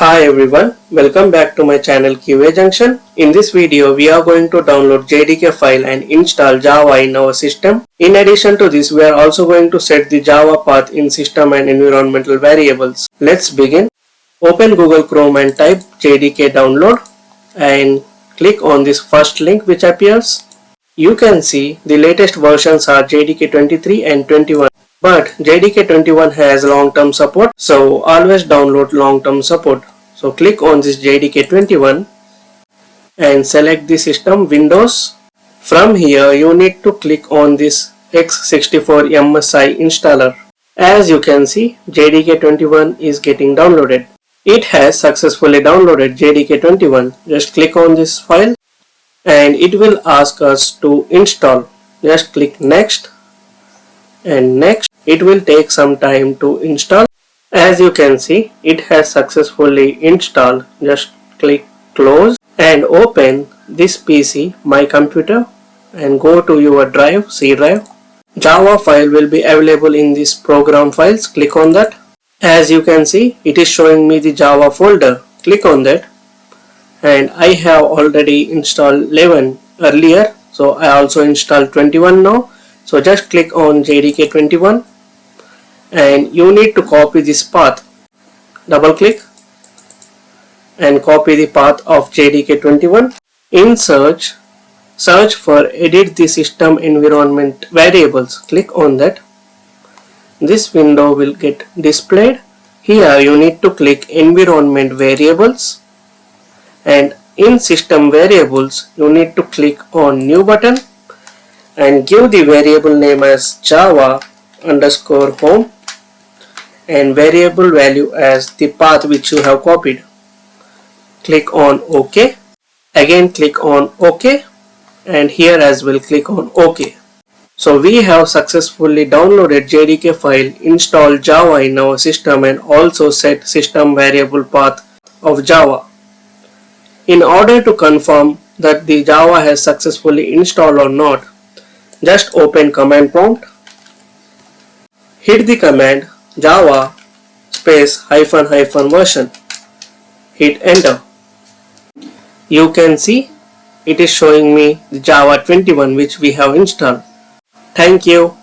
Hi everyone, welcome back to my channel QA Junction. In this video, we are going to download JDK file and install Java in our system. In addition to this, we are also going to set the Java path in system and environmental variables. Let's begin. Open Google Chrome and type JDK download and click on this first link which appears. You can see the latest versions are JDK 23 and 21. But JDK 21 has long-term support, so always download long-term support. So click on this JDK 21 and select the system Windows. From here you need to click on this x64 MSI installer. As you can see, JDK 21 is getting downloaded. It has successfully downloaded JDK 21. Just click on this file and it will ask us to install. Just click next and next. It will take some time to install. As you can see, it has successfully installed. Just click close and open this PC, my computer, and go to your drive, C drive. Java file will be available in this program files. Click on that. As you can see, it is showing me the Java folder. Click on that. And I have already installed 11 earlier, so I also installed 21 now. So just click on JDK 21 and you need to copy this path. Double click and copy the path of JDK 21. In search for edit the system environment variables. Click on that. This window will get displayed. Here you need to click environment variables, and in system variables you need to click on new button and give the variable name as Java underscore home and variable value as the path which you have copied. Click on OK. Again click on OK and here as well click on OK. So we have successfully downloaded JDK file, installed Java in our system and also set system variable path of Java. In order to confirm that the Java has successfully installed or not, just open command prompt, hit the command java space -- version, hit enter. You can see it is showing me the Java 21 which we have installed. Thank you.